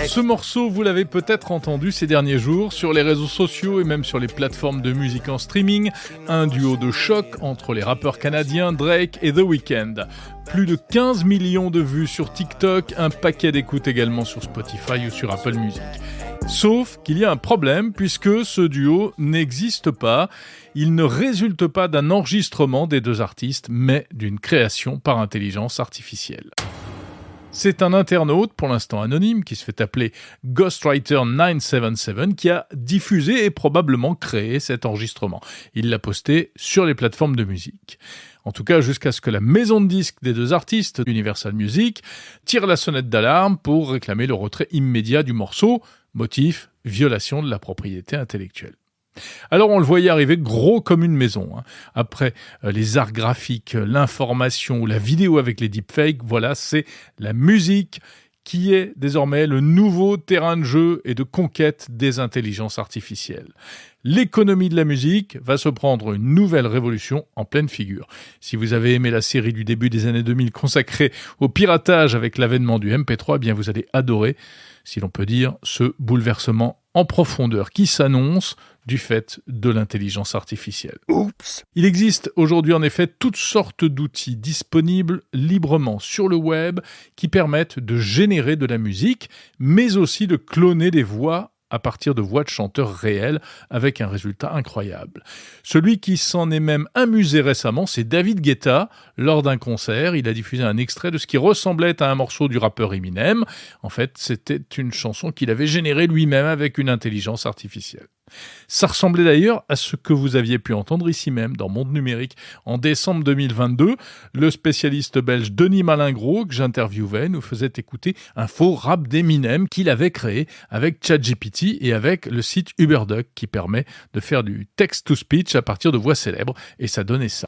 Ce morceau, vous l'avez peut-être entendu ces derniers jours sur les réseaux sociaux et même sur les plateformes de musique en streaming, un duo de choc entre les rappeurs canadiens Drake et The Weeknd. Plus de 15 millions de vues sur TikTok, un paquet d'écoutes également sur Spotify ou sur Apple Music. Sauf qu'il y a un problème puisque ce duo n'existe pas. Il ne résulte pas d'un enregistrement des deux artistes, mais d'une création par intelligence artificielle. C'est un internaute, pour l'instant anonyme, qui se fait appeler Ghostwriter977, qui a diffusé et probablement créé cet enregistrement. Il l'a posté sur les plateformes de musique. En tout cas, jusqu'à ce que la maison de disques des deux artistes, Universal Music, tire la sonnette d'alarme pour réclamer le retrait immédiat du morceau. Motif, violation de la propriété intellectuelle. Alors on le voyait arriver gros comme une maison. Après les arts graphiques, l'information ou la vidéo avec les deepfakes, voilà, c'est la musique qui est désormais le nouveau terrain de jeu et de conquête des intelligences artificielles. L'économie de la musique va se prendre une nouvelle révolution en pleine figure. Si vous avez aimé la série du début des années 2000 consacrée au piratage avec l'avènement du MP3, eh bien vous allez adorer, si l'on peut dire, ce bouleversement en profondeur qui s'annonce du fait de l'intelligence artificielle. Oups. Il existe aujourd'hui en effet toutes sortes d'outils disponibles librement sur le web qui permettent de générer de la musique, mais aussi de cloner des voix à partir de voix de chanteurs réels avec un résultat incroyable. Celui qui s'en est même amusé récemment, c'est David Guetta. Lors d'un concert, il a diffusé un extrait de ce qui ressemblait à un morceau du rappeur Eminem. En fait, c'était une chanson qu'il avait générée lui-même avec une intelligence artificielle. Ça ressemblait d'ailleurs à ce que vous aviez pu entendre ici même dans Monde Numérique en décembre 2022. Le spécialiste belge Denis Malingro, que j'interviewais, nous faisait écouter un faux rap d'Eminem qu'il avait créé avec ChatGPT et avec le site Uberduck qui permet de faire du text-to-speech à partir de voix célèbres, et ça donnait ça.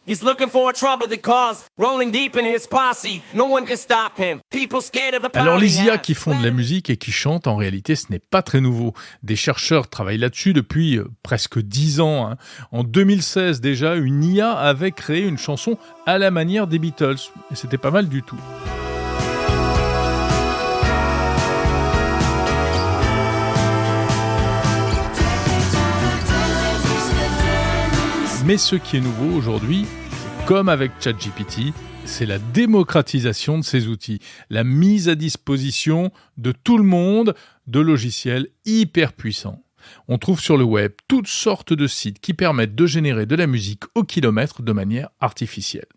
Alors les IA qui font de la musique et qui chantent, en réalité ce n'est pas très nouveau. Des chercheurs travaillent là-dessus depuis presque 10 ans. En 2016 déjà, une IA avait créé une chanson à la manière des Beatles. Et c'était pas mal du tout. Mais ce qui est nouveau aujourd'hui, c'est comme avec ChatGPT, c'est la démocratisation de ces outils, la mise à disposition de tout le monde de logiciels hyper puissants. On trouve sur le web toutes sortes de sites qui permettent de générer de la musique au kilomètre de manière artificielle.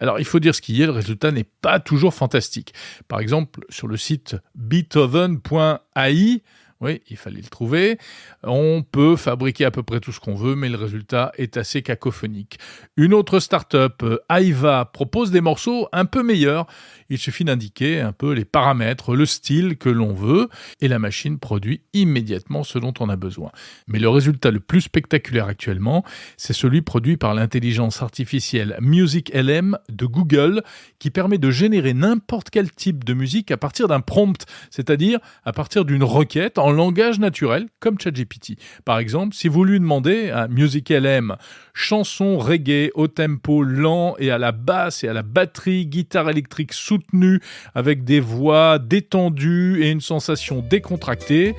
Alors il faut dire ce qui est, le résultat n'est pas toujours fantastique. Par exemple, sur le site beethoven.ai, oui, il fallait le trouver. On peut fabriquer à peu près tout ce qu'on veut, mais le résultat est assez cacophonique. Une autre start-up, Aiva, propose des morceaux un peu meilleurs. Il suffit d'indiquer un peu les paramètres, le style que l'on veut, et la machine produit immédiatement ce dont on a besoin. Mais le résultat le plus spectaculaire actuellement, c'est celui produit par l'intelligence artificielle MusicLM de Google, qui permet de générer n'importe quel type de musique à partir d'un prompt, c'est-à-dire à partir d'une requête en langage naturel, comme ChatGPT. Par exemple, si vous lui demandez à MusicLM chanson reggae au tempo lent et à la basse et à la batterie, guitare électrique soutenue avec des voix détendues et une sensation décontractée,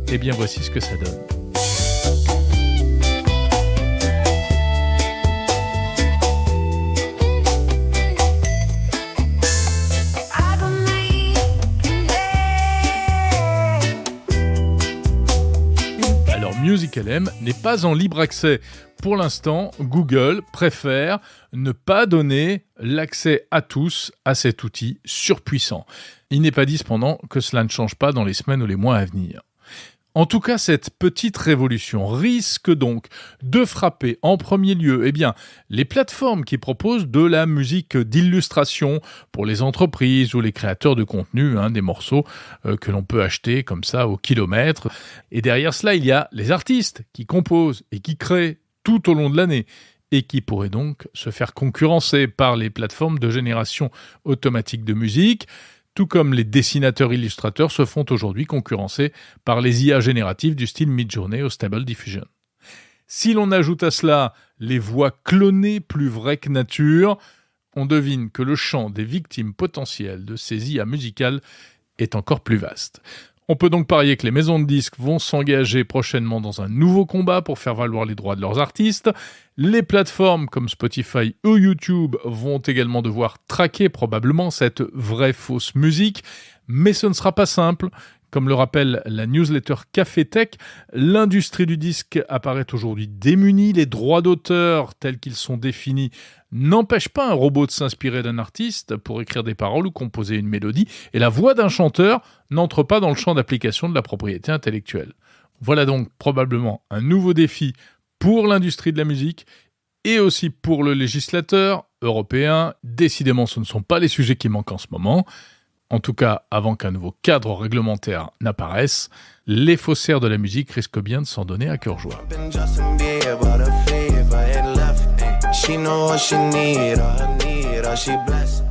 eh bien voici ce que ça donne. MusicLM n'est pas en libre accès. Pour l'instant, Google préfère ne pas donner l'accès à tous à cet outil surpuissant. Il n'est pas dit cependant que cela ne change pas dans les semaines ou les mois à venir. En tout cas, cette petite révolution risque donc de frapper en premier lieu les plateformes qui proposent de la musique d'illustration pour les entreprises ou les créateurs de contenu, des morceaux que l'on peut acheter comme ça au kilomètre. Et derrière cela, il y a les artistes qui composent et qui créent tout au long de l'année et qui pourraient donc se faire concurrencer par les plateformes de génération automatique de musique, tout comme les dessinateurs-illustrateurs se font aujourd'hui concurrencer par les IA génératives du style Midjourney ou Stable Diffusion. Si l'on ajoute à cela les voix clonées plus vraies que nature, on devine que le champ des victimes potentielles de ces IA musicales est encore plus vaste. On peut donc parier que les maisons de disques vont s'engager prochainement dans un nouveau combat pour faire valoir les droits de leurs artistes. Les plateformes comme Spotify ou YouTube vont également devoir traquer probablement cette vraie fausse musique, mais ce ne sera pas simple. Comme le rappelle la newsletter Café Tech, l'industrie du disque apparaît aujourd'hui démunie. Les droits d'auteur tels qu'ils sont définis n'empêchent pas un robot de s'inspirer d'un artiste pour écrire des paroles ou composer une mélodie, et la voix d'un chanteur n'entre pas dans le champ d'application de la propriété intellectuelle. Voilà donc probablement un nouveau défi pour l'industrie de la musique et aussi pour le législateur européen. Décidément, ce ne sont pas les sujets qui manquent en ce moment. En tout cas, avant qu'un nouveau cadre réglementaire n'apparaisse, les faussaires de la musique risquent bien de s'en donner à cœur joie. She know what she need, all she blessed.